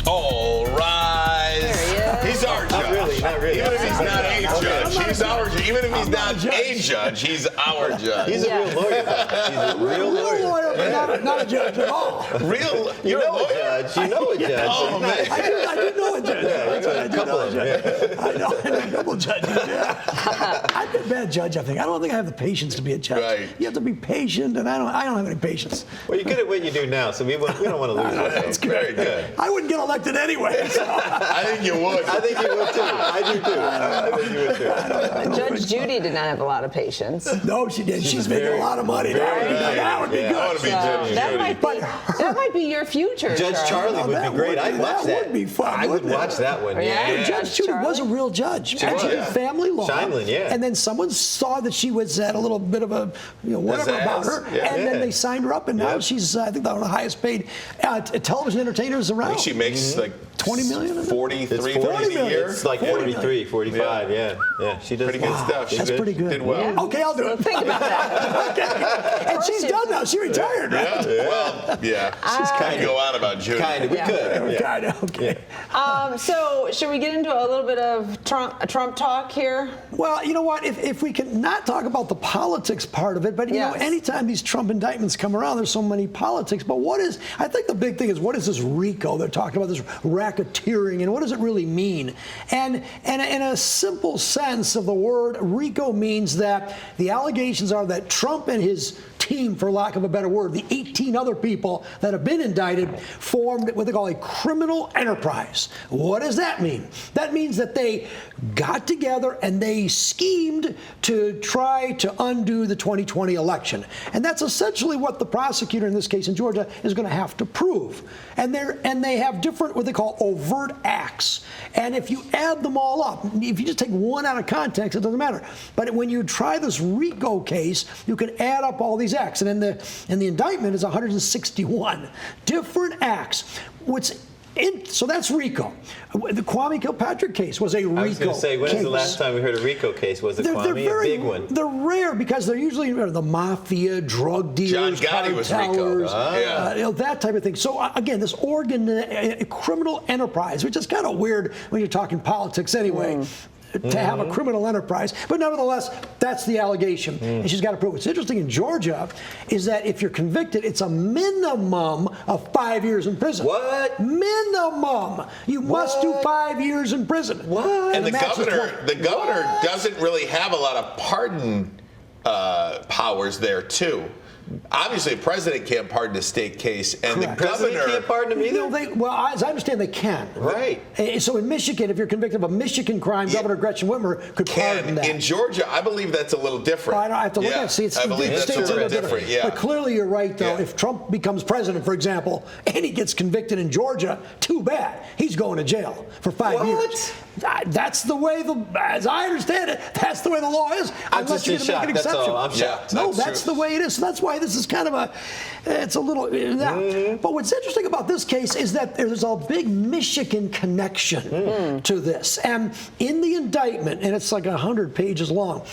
All right. There he is. He's our judge. Not really. Even if he's not a judge, he's our judge. Even if he's not a judge, he's our judge. He's a real lawyer. He's a real lawyer. But not a judge at all. Real? You know a judge. You know a judge. Oh, man. I do know a judge. A couple of them. I know a couple of judges. Yeah. I'd be a bad judge, I think. I don't think I have the patience to be a judge. Right. You have to be patient, and I don't have any patience. Well, you're good at what you do now, so we don't want to lose that. That's good. Very good. I wouldn't get elected anyway. So. I think you would. I think you would too. I do too. I think you would too. Judge Judy did not have a lot of patience. No, she did. She's making a lot of money. That would be good. I want to be Judge Judy. That might be your future. Judge Charlie would be great. I'd watch that. That would be fun. I would watch that one. Yeah. Judge Judy was a real judge. And she did family law. Scheindlin, yeah. And then someone saw that she had a little bit of a, whatever about her. Yeah. And then they signed her up, and now she's, I think, one of the highest paid television entertainers around. I think she makes like 20 million? 43 40 a year. It's like 43, 45, yeah. She does Pretty good stuff. That's pretty good. Did well. Yeah. Okay, I'll do it. Think about that. Okay. And she's done now. She retired, right? Yeah. Well, yeah. She's kind of go on about Judy. Kind of. We could. Yeah. Kind of. Okay. So should we get into a little bit of Trump talk here? Well, you know what? If we can not talk about the politics part of it, but you know, anytime these Trump indictments come around, there's so many politics. But I think the big thing is, what is this RICO? They're talking about this racketeering, and what does it really mean? And in a simple sense of the word, RICO means that the allegations are that Trump and his team, for lack of a better word, the 18 other people that have been indicted, formed what they call a criminal enterprise. What does that mean? That means that they got together and they schemed to try to undo the 2020 election. And that's essentially what the prosecutor in this case in Georgia is going to have to prove. And they have different, what they call overt acts. And if you add them all up, if you just take one out of context, it doesn't matter. But when you try this RICO case, you can add up all these acts. And in the indictment is 161 different acts. So that's RICO. The Kwame Kilpatrick case was a RICO case. I was going to say, when was the last time we heard a RICO case? Was it Kwame? A big one. They're rare because they're usually the mafia, drug dealers, John Gotti was RICO. That type of thing. So again, this criminal enterprise, which is kind of weird when you're talking politics anyway. To have a criminal enterprise, but nevertheless, that's the allegation, and she's got to prove it. What's interesting in Georgia is that if you're convicted, it's a minimum of 5 years in prison. What? Minimum. You must do 5 years in prison. What? And the governor doesn't really have a lot of pardon powers there too. Obviously, the president can't pardon a state case, and Correct. the governor can't pardon him either. Well, as I understand, they can. Right. So in Michigan, if you're convicted of a Michigan crime, Governor Gretchen Whitmer could pardon that. In Georgia, I believe that's a little different. I have to look at it. See, I believe that's a little different. Yeah. But clearly, you're right, though. Yeah. If Trump becomes president, for example, and he gets convicted in Georgia, too bad. He's going to jail for 5 years. That's the way as I understand it, that's the way the law is. Unless you're going to make an exception. That's all. I'm shocked. No, that's the way it is. So that's why this is kind of it's a little. But what's interesting about this case is that there's a big Michigan connection to this. And in the indictment, and it's like 100 pages long,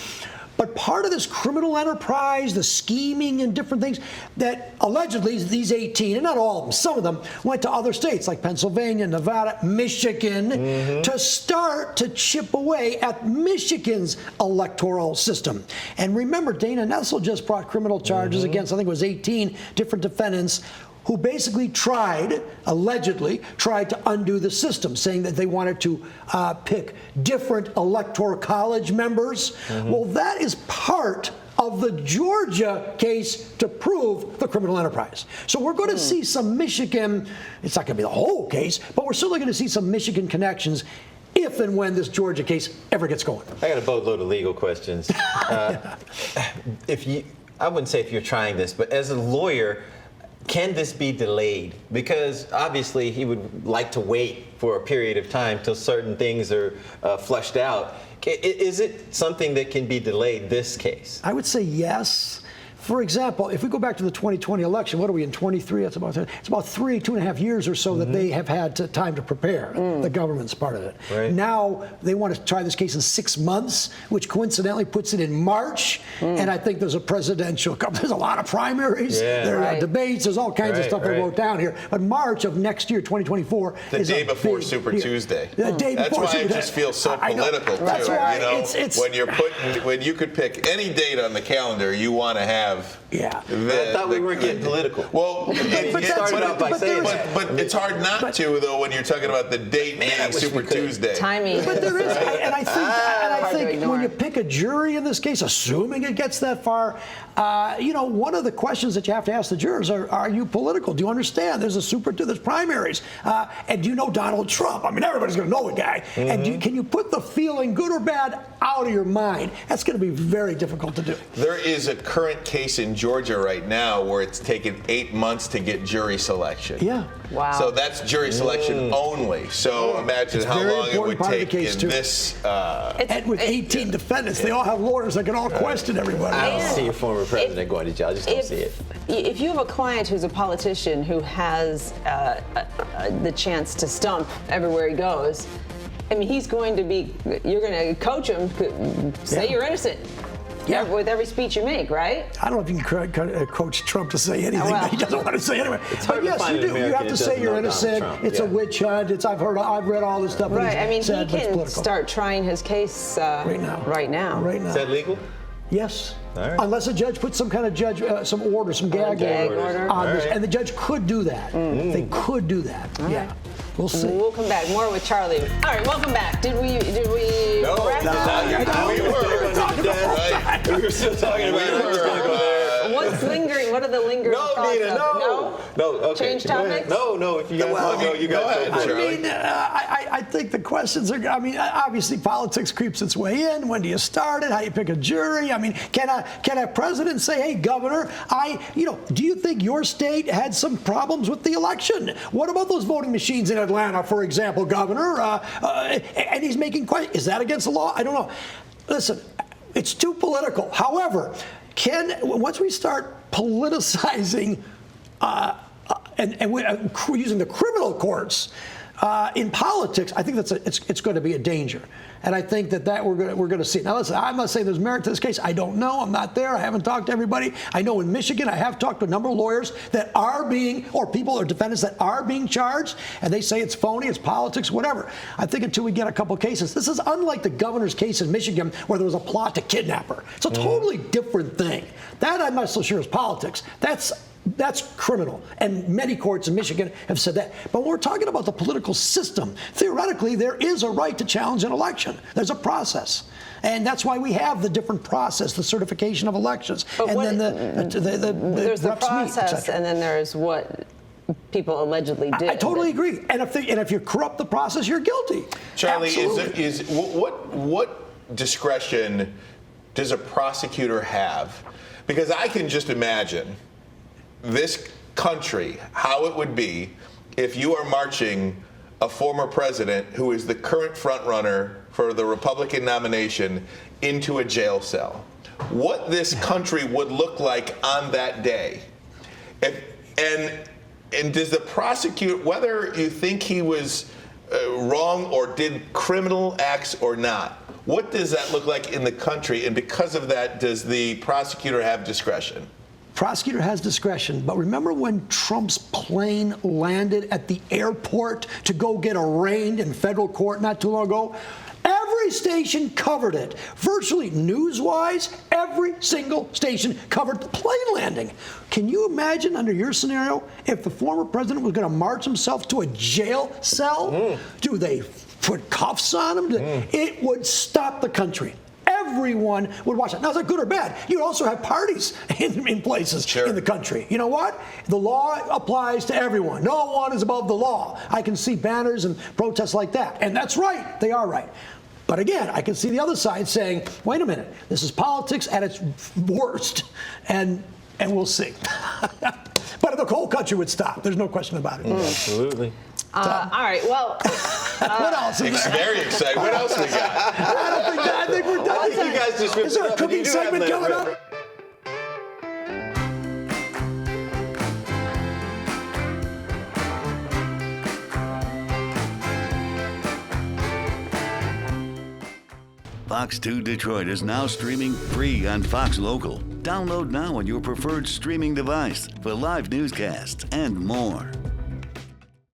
but part of this criminal enterprise, the scheming and different things, that allegedly these 18, and not all of them, some of them, went to other states like Pennsylvania, Nevada, Michigan, to start to chip away at Michigan's electoral system. And remember, Dana Nessel just brought criminal charges against, I think it was 18 different defendants who basically allegedly tried to undo the system, saying that they wanted to pick different electoral college members. Well, that is part of the Georgia case to prove the criminal enterprise. So we're going to see some Michigan, it's not going to be the whole case, but we're certainly going to see some Michigan connections if and when this Georgia case ever gets going. I got a boatload of legal questions. I wouldn't say if you're trying this, but as a lawyer, can this be delayed? Because obviously he would like to wait for a period of time till certain things are flushed out. Is it something that can be delayed, this case? I would say yes, for example, if we go back to the 2020 election, what are we in 23? It's about 2.5 years or so that they have had time to prepare. The government's part of it. Right. Now they want to try this case in 6 months, which coincidentally puts it in March. And I think there's a presidential. There's a lot of primaries. Yeah. There are Right. debates. There's all kinds of stuff I wrote down here. But March of next year, 2024, The is day a before big Super year. Tuesday. The day That's before why Super it just feels so I know. political too. That's why you know, it's when you could pick any date on the calendar, you want to have. Yeah. I thought we weren't getting political. Well, you started out by saying that. but it's hard not to though when you're talking about the date being wish we Super could. Tuesday. Timing. But there is, I Hard to think ignore. when you pick a jury in this case, assuming it gets that far, one of the questions that you have to ask the jurors are you political? Do you understand? There's primaries, and do you know Donald Trump? I mean, everybody's going to know a guy. And can you put the feeling, good or bad, out of your mind? That's going to be very difficult to do. There is a current case in Georgia right now where it's taken 8 months to get jury selection. Yeah. Wow. So that's jury selection only. So imagine It's a how very long it would important part of the take case, in too. this. And with 18 defendants, they all have lawyers that can all question everybody. I don't And see a former president going to jail. I just don't see it. If you have a client who's a politician who has the chance to stump everywhere he goes, I mean, you're going to coach him, say you're innocent. Yeah. With every speech you make, right? I don't know if you can coach Trump to say anything Well. that he doesn't want to say anyway. hard But to yes, find you an do. You American have to that say doesn't you're know Donald innocent. Trump. It's a Yeah. witch hunt. I've read all this stuff. and Right. I mean, he said, but it's can political. start trying his case Right now. Right now. Right now. Is that legal? Yes. All right. Unless a judge puts some kind of some order, some gag order. on this, All right. and the judge could do that. They could do that. Yeah. We'll see. We'll come back more with Charlie. All right, welcome back. Did we No, wrap no, it up? we were talking about right. We were still talking about it. I was going to go there. What's lingering? What are the lingering No, thoughts Nina, of- no. No, okay. Change Go ahead. topics? No, if you guys want to go, you go guys ahead, go. Charlie. I mean, I think the questions are. I mean, obviously politics creeps its way in. When do you start it? How do you pick a jury? I mean, can a president say, "Hey, Governor, do you think your state had some problems with the election? What about those voting machines in Atlanta, for example, Governor?" And he's making questions. Is that against the law? I don't know. Listen, it's too political. However, once we start politicizing and we're using the criminal courts in politics, I think it's going to be a danger, and I think that we're going to see. Now, listen, I'm not saying there's merit to this case. I don't know. I'm not there. I haven't talked to everybody. I know in Michigan, I have talked to a number of lawyers that are people or defendants that are being charged, and they say it's phony, it's politics, whatever. I think until we get a couple cases, this is unlike the governor's case in Michigan where there was a plot to kidnap her. It's a totally different thing. That I'm not so sure is politics. That's criminal, and many courts in Michigan have said that. But when we're talking about the political system, theoretically, there is a right to challenge an election. There's a process, and that's why we have the different process, the certification of elections, But and then there's the reps meet, et process, cetera. and then there's what people allegedly did. I totally agree. And if you corrupt the process, you're guilty. Charlie, Absolutely. what discretion does a prosecutor have? Because I can just imagine this country, how it would be if you are marching a former president who is the current frontrunner for the Republican nomination into a jail cell. What this country would look like on that day. And does the prosecutor, whether you think he was wrong or did criminal acts or not, what does that look like in the country? And because of that, does the prosecutor have discretion? Prosecutor has discretion, but remember when Trump's plane landed at the airport to go get arraigned in federal court not too long ago? Every station covered it. Virtually news-wise, every single station covered the plane landing. Can you imagine under your scenario if the former president was going to march himself to a jail cell? Do they put cuffs on him? It would stop the country. Everyone would watch it. Now, is that good or bad? You also have parties in places Sure. in the country. You know what? The law applies to everyone. No one is above the law. I can see banners and protests like that. And that's right. They are right. But again, I can see the other side saying, wait a minute, this is politics at its worst. And we'll see. But the whole country would stop. There's no question about it. Absolutely. All right, well. What else is It's there? very exciting. What else we got? I think we're done. You guys just ripped Is there it a up, and you cooking do have segment that coming rip. up? Fox 2 Detroit is now streaming free on Fox Local. Download now on your preferred streaming device for live newscasts and more.